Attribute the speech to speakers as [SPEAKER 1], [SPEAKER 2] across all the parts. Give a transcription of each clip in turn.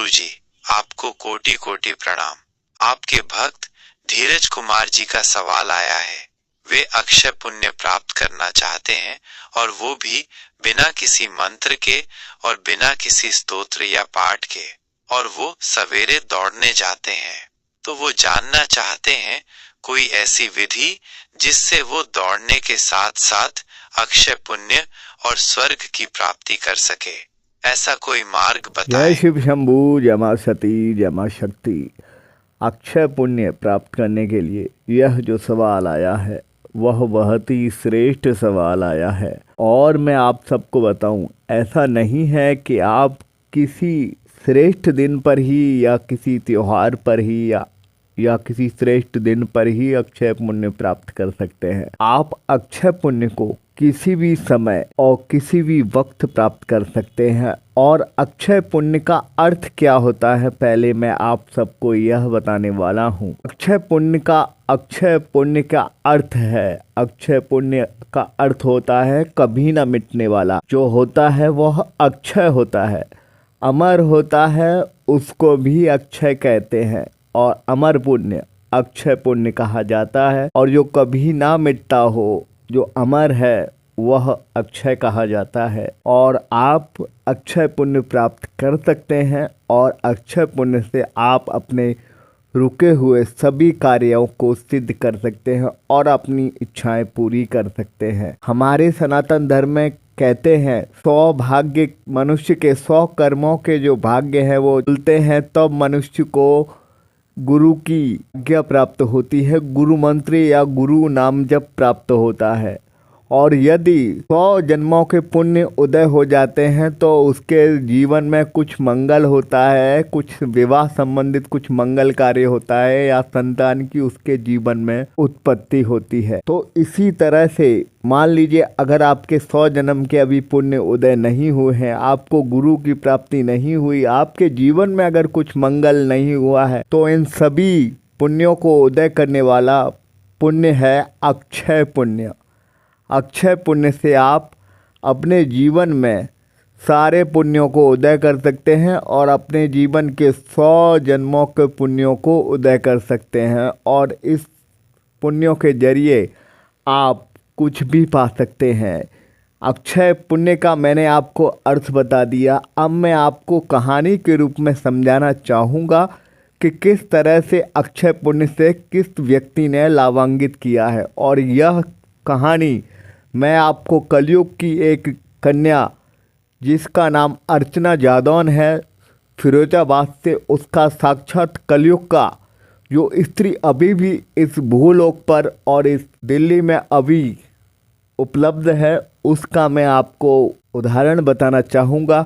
[SPEAKER 1] गुरुजी, आपको कोटि कोटि प्रणाम। आपके भक्त धीरज कुमार जी का सवाल आया है। वे अक्षय पुण्य प्राप्त करना चाहते हैं और वो भी बिना किसी मंत्र के और बिना किसी स्तोत्र या पाठ के, और वो सवेरे दौड़ने जाते हैं। तो वो जानना चाहते हैं कोई ऐसी विधि जिससे वो दौड़ने के साथ साथ अक्षय पुण्य और स्वर्ग की प्राप्ति कर सके। ऐसा कोई मार्ग बताएं।
[SPEAKER 2] जय शिव शंभू, जय मां सती, जय मां शक्ति। अक्षय पुण्य प्राप्त करने के लिए यह जो सवाल आया है वह बहुत ही श्रेष्ठ सवाल आया है। और मैं आप सबको बताऊं, ऐसा नहीं है कि आप किसी श्रेष्ठ दिन पर ही या किसी त्योहार पर ही या किसी श्रेष्ठ दिन पर ही अक्षय पुण्य प्राप्त कर सकते हैं। आप अक्षय पुण्य को किसी भी समय और किसी भी वक्त प्राप्त कर सकते हैं। और अक्षय पुण्य का अर्थ क्या होता है, पहले मैं आप सबको यह बताने वाला हूँ। अक्षय पुण्य का अर्थ है, अक्षय पुण्य का अर्थ होता है कभी न मिटने वाला। जो होता है वह अक्षय होता है, अमर होता है, उसको भी अक्षय कहते हैं। और अमर पुण्य अक्षय पुण्य कहा जाता है। और जो कभी ना मिटता हो, जो अमर है, वह अक्षय कहा जाता है। और आप अक्षय पुण्य प्राप्त कर सकते हैं और अक्षय पुण्य से आप अपने रुके हुए सभी कार्यों को सिद्ध कर सकते हैं और अपनी इच्छाएं पूरी कर सकते हैं। हमारे सनातन धर्म में कहते हैं 100 भाग्य, मनुष्य के 100 कर्मों के जो भाग्य हैं वो खुलते हैं, तब मनुष्य को गुरु की आज्ञा प्राप्त होती है, गुरु मंत्र या गुरु नाम जप प्राप्त होता है। और यदि 100 जन्मों के पुण्य उदय हो जाते हैं तो उसके जीवन में कुछ मंगल होता है, कुछ विवाह संबंधित कुछ मंगल कार्य होता है, या संतान की उसके जीवन में उत्पत्ति होती है। तो इसी तरह से मान लीजिए अगर आपके 100 जन्म के अभी पुण्य उदय नहीं हुए हैं, आपको गुरु की प्राप्ति नहीं हुई, आपके जीवन में अगर कुछ मंगल नहीं हुआ है, तो इन सभी पुण्यों को उदय करने वाला पुण्य है अक्षय पुण्य। अक्षय पुण्य से आप अपने जीवन में सारे पुण्यों को उदय कर सकते हैं और अपने जीवन के 100 जन्मों के पुण्यों को उदय कर सकते हैं। और इस पुण्यों के जरिए आप कुछ भी पा सकते हैं। अक्षय पुण्य का मैंने आपको अर्थ बता दिया। अब मैं आपको कहानी के रूप में समझाना चाहूँगा कि किस तरह से अक्षय पुण्य से किस व्यक्ति ने लाभान्वित किया है। और यह कहानी मैं आपको कलयुग की एक कन्या जिसका नाम अर्चना जादौन है, फिरोजाबाद से, उसका साक्षात कलयुग का जो स्त्री अभी भी इस भूलोक पर और इस दिल्ली में अभी उपलब्ध है, उसका मैं आपको उदाहरण बताना चाहूँगा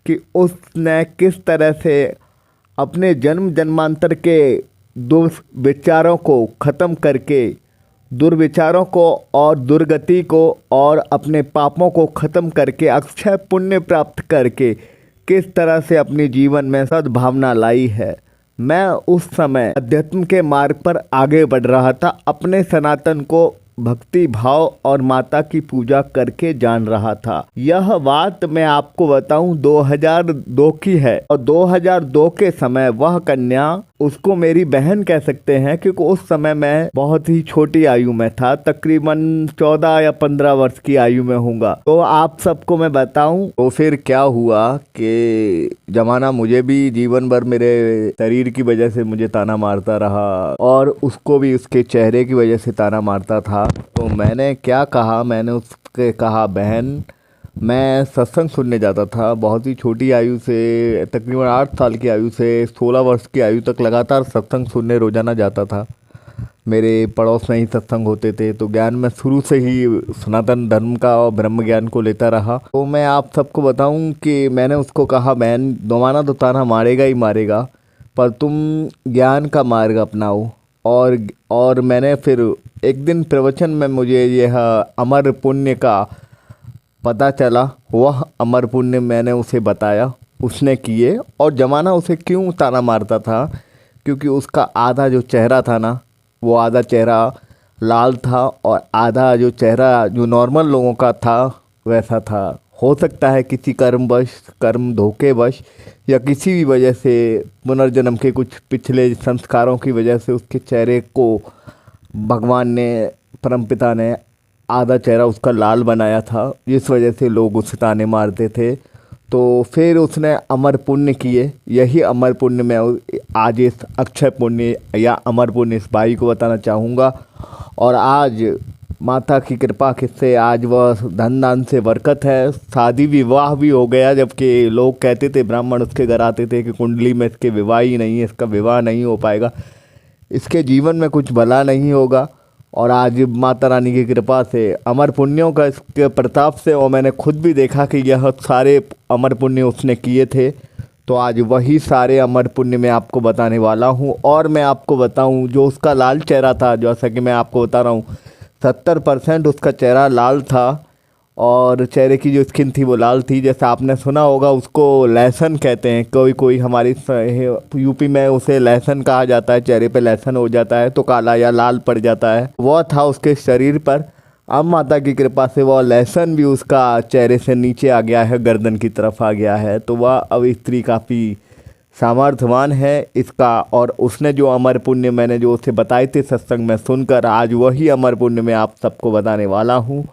[SPEAKER 2] कि उसने किस तरह से अपने जन्म जन्मांतर के दुर्विचारों को ख़त्म करके, दुर्विचारों को और दुर्गति को और अपने पापों को ख़त्म करके अक्षय पुण्य प्राप्त करके किस तरह से अपने जीवन में सद्भावना लाई है। मैं उस समय अध्यात्म के मार्ग पर आगे बढ़ रहा था, अपने सनातन को भक्ति भाव और माता की पूजा करके जान रहा था। यह बात मैं आपको बताऊं 2002 की है। और 2002 के समय वह कन्या, उसको मेरी बहन कह सकते हैं क्योंकि उस समय मैं बहुत ही छोटी आयु में था, तकरीबन 14 या 15 वर्ष की आयु में होऊंगा। तो आप सबको मैं बताऊं तो फिर क्या हुआ कि जमाना मुझे भी जीवन भर मेरे शरीर की वजह से मुझे ताना मारता रहा और उसको भी उसके चेहरे की वजह से ताना मारता था। तो मैंने क्या कहा, मैंने उसके कहा, बहन मैं सत्संग सुनने जाता था बहुत ही छोटी आयु से, तकरीबन 8 साल की आयु से 16 वर्ष की आयु तक लगातार सत्संग सुनने रोजाना जाता था। मेरे पड़ोस में ही सत्संग होते थे, तो ज्ञान में शुरू से ही सनातन धर्म का और ब्रह्म ज्ञान को लेता रहा। तो मैं आप सबको बताऊं कि मैंने उसको कहा, बहन दोबारा तो ताना मारेगा ही मारेगा, पर तुम ज्ञान का मार्ग अपनाओ। और मैंने फिर एक दिन प्रवचन में मुझे यह अमर पुण्य का पता चला। वह अमर पुण्य मैंने उसे बताया, उसने किए। और जमाना उसे क्यों ताना मारता था, क्योंकि उसका आधा जो चेहरा था ना, वो आधा चेहरा लाल था और आधा जो चेहरा जो नॉर्मल लोगों का था वैसा था, हो सकता है किसी कर्मवश, कर्म धोखेवश या किसी भी वजह से पुनर्जन्म के कुछ पिछले संस्कारों की वजह से उसके चेहरे को भगवान ने, परमपिता ने आधा चेहरा उसका लाल बनाया था, इस वजह से लोग उसे ताने मारते थे। तो फिर उसने अमर पुण्य किए। यही अमर पुण्य मैं आज इस अक्षय पुण्य या अमर पुण्य इस भाई को बताना चाहूँगा। और आज माता की कृपा से आज वह धन दान से बरकत है, शादी विवाह भी हो गया। जबकि लोग कहते थे, ब्राह्मण उसके घर आते थे कि कुंडली में इसके विवाह ही नहीं है, इसका विवाह नहीं हो पाएगा, इसके जीवन में कुछ भला नहीं होगा। और आज माता रानी की कृपा से, अमर पुण्यों का इसके प्रताप से, और मैंने खुद भी देखा कि यह सारे अमर पुण्य उसने किए थे। तो आज वही सारे अमर पुण्य मैं आपको बताने वाला हूँ। और मैं आपको बताऊँ, जो उसका लाल चेहरा था, जैसा कि मैं आपको बता रहा हूँ, 70% उसका चेहरा लाल था और चेहरे की जो स्किन थी वो लाल थी। जैसे आपने सुना होगा, उसको लहसन कहते हैं। कोई कोई हमारी यूपी में उसे लहसन कहा जाता है, चेहरे पे लहसन हो जाता है तो काला या लाल पड़ जाता है, वह था उसके शरीर पर। अब माता की कृपा से वह लहसन भी उसका चेहरे से नीचे आ गया है, गर्दन की तरफ आ गया है। तो वह अब स्त्री काफ़ी सामर्थ्यवान है इसका। और उसने जो अमर पुण्य मैंने जो उसे बताए थे सत्संग में सुनकर, आज वही अमर पुण्य मैं आप सबको बताने वाला हूँ।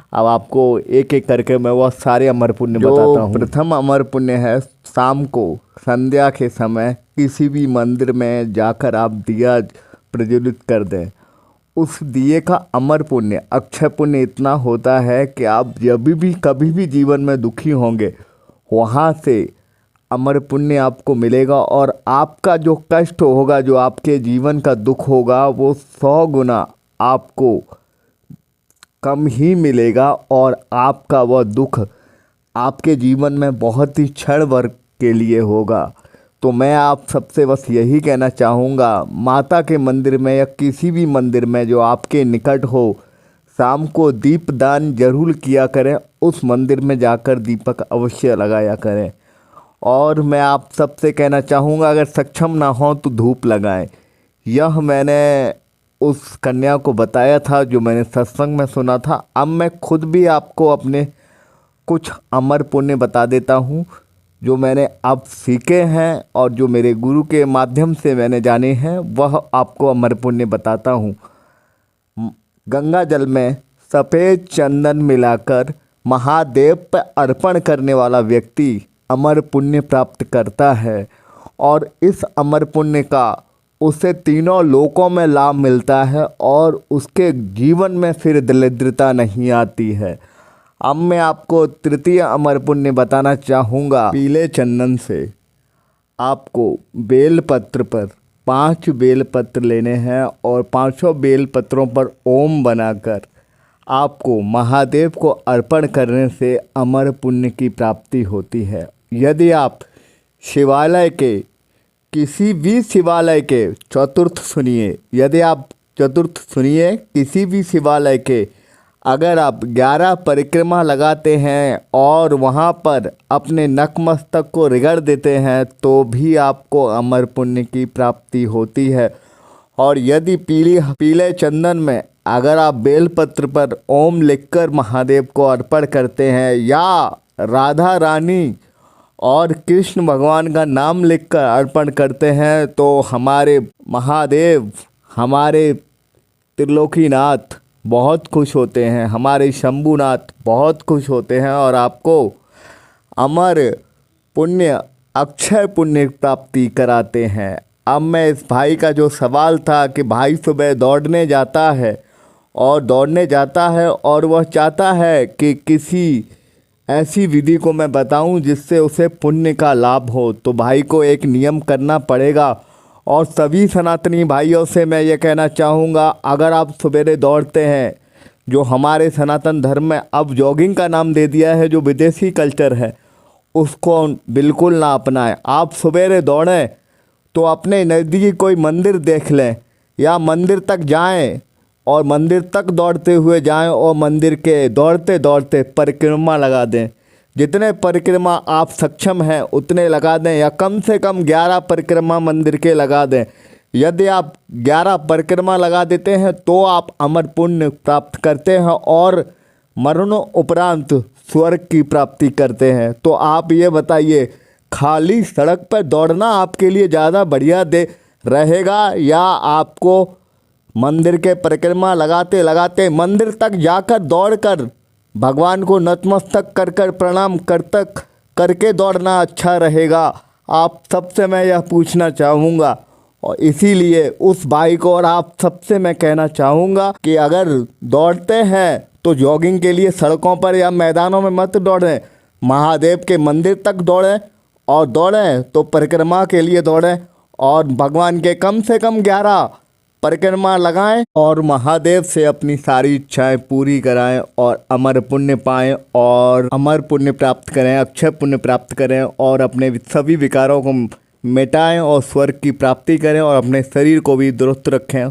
[SPEAKER 2] अब आपको एक एक करके मैं वह सारे अमर पुण्य बताता हूँ। प्रथम अमर पुण्य है, शाम को संध्या के समय किसी भी मंदिर में जाकर आप दिया प्रज्वलित कर दें। उस दिए का अमर पुण्य, अक्षय पुण्य इतना होता है कि आप जब भी कभी भी जीवन में दुखी होंगे, वहाँ से अमर पुण्य आपको मिलेगा और आपका जो कष्ट होगा, जो आपके जीवन का दुख होगा, वो 100 गुना आपको कम ही मिलेगा। और आपका वह दुख आपके जीवन में बहुत ही क्षण भर के लिए होगा। तो मैं आप सबसे बस यही कहना चाहूँगा, माता के मंदिर में या किसी भी मंदिर में जो आपके निकट हो, शाम को दीपदान जरूर किया करें। उस मंदिर में जाकर दीपक अवश्य लगाया करें। और मैं आप सबसे कहना चाहूँगा, अगर सक्षम ना हो तो धूप लगाएं। यह मैंने उस कन्या को बताया था जो मैंने सत्संग में सुना था। अब मैं खुद भी आपको अपने कुछ अमर पुण्य बता देता हूँ जो मैंने अब सीखे हैं और जो मेरे गुरु के माध्यम से मैंने जाने हैं, वह आपको अमर पुण्य बताता हूँ। गंगा जल में सफ़ेद चंदन मिलाकर महादेव पर अर्पण करने वाला व्यक्ति अमर पुण्य प्राप्त करता है। और इस अमर पुण्य का उसे तीनों लोकों में लाभ मिलता है और उसके जीवन में फिर दरिद्रता नहीं आती है। अब मैं आपको तृतीय अमर पुण्य बताना चाहूँगा। पीले चंदन से आपको बेलपत्र पर 5 बेलपत्र लेने हैं और 5 बेलपत्रों पर ओम बनाकर आपको महादेव को अर्पण करने से अमर पुण्य की प्राप्ति होती है। यदि आप शिवालय के किसी भी शिवालय के चतुर्थ सुनिए, यदि आप चतुर्थ सुनिए, किसी भी शिवालय के अगर आप 11 परिक्रमा लगाते हैं और वहाँ पर अपने नतमस्तक को रगड़ देते हैं तो भी आपको अमर पुण्य की प्राप्ति होती है। और यदि पीले चंदन में अगर आप बेलपत्र पर ओम लिखकर महादेव को अर्पण करते हैं या राधा रानी और कृष्ण भगवान का नाम लिखकर अर्पण करते हैं तो हमारे महादेव, हमारे त्रिलोकीनाथ बहुत खुश होते हैं, हमारे शंभुनाथ बहुत खुश होते हैं और आपको अमर पुण्य, अक्षय पुण्य प्राप्ति कराते हैं। अब मैं इस भाई का जो सवाल था कि भाई सुबह दौड़ने जाता है और वह चाहता है कि किसी ऐसी विधि को मैं बताऊं जिससे उसे पुण्य का लाभ हो, तो भाई को एक नियम करना पड़ेगा। और सभी सनातनी भाइयों से मैं ये कहना चाहूँगा, अगर आप सवेरे दौड़ते हैं, जो हमारे सनातन धर्म में अब जॉगिंग का नाम दे दिया है, जो विदेशी कल्चर है, उसको बिल्कुल ना अपनाएं। आप सवेरे दौड़ें तो अपने नज़दीकी कोई मंदिर देख लें या मंदिर तक जाएं और मंदिर तक दौड़ते हुए जाएं और मंदिर के दौड़ते दौड़ते परिक्रमा लगा दें। जितने परिक्रमा आप सक्षम हैं उतने लगा दें या कम से कम 11 परिक्रमा मंदिर के लगा दें। यदि आप 11 परिक्रमा लगा देते हैं तो आप अमर पुण्य प्राप्त करते हैं और मरणों उपरांत स्वर्ग की प्राप्ति करते हैं। तो आप ये बताइए, खाली सड़क पर दौड़ना आपके लिए ज़्यादा बढ़िया दे रहेगा या आपको मंदिर के परिक्रमा लगाते लगाते मंदिर तक जाकर दौड़कर भगवान को नतमस्तक कर कर प्रणाम करके दौड़ना अच्छा रहेगा? आप सबसे मैं यह पूछना चाहूँगा। और इसीलिए उस भाई को और आप सबसे मैं कहना चाहूँगा कि अगर दौड़ते हैं तो जॉगिंग के लिए सड़कों पर या मैदानों में मत दौड़ें, महादेव के मंदिर तक दौड़ें, और दौड़ें तो परिक्रमा के लिए दौड़ें और भगवान के कम से कम 11 परिक्रमा लगाएं और महादेव से अपनी सारी इच्छाएं पूरी कराएं और अमर पुण्य पाएं और अमर पुण्य प्राप्त करें, अक्षय पुण्य प्राप्त करें और अपने सभी विकारों को मिटाएं और स्वर्ग की प्राप्ति करें और अपने शरीर को भी दुरुस्त रखें।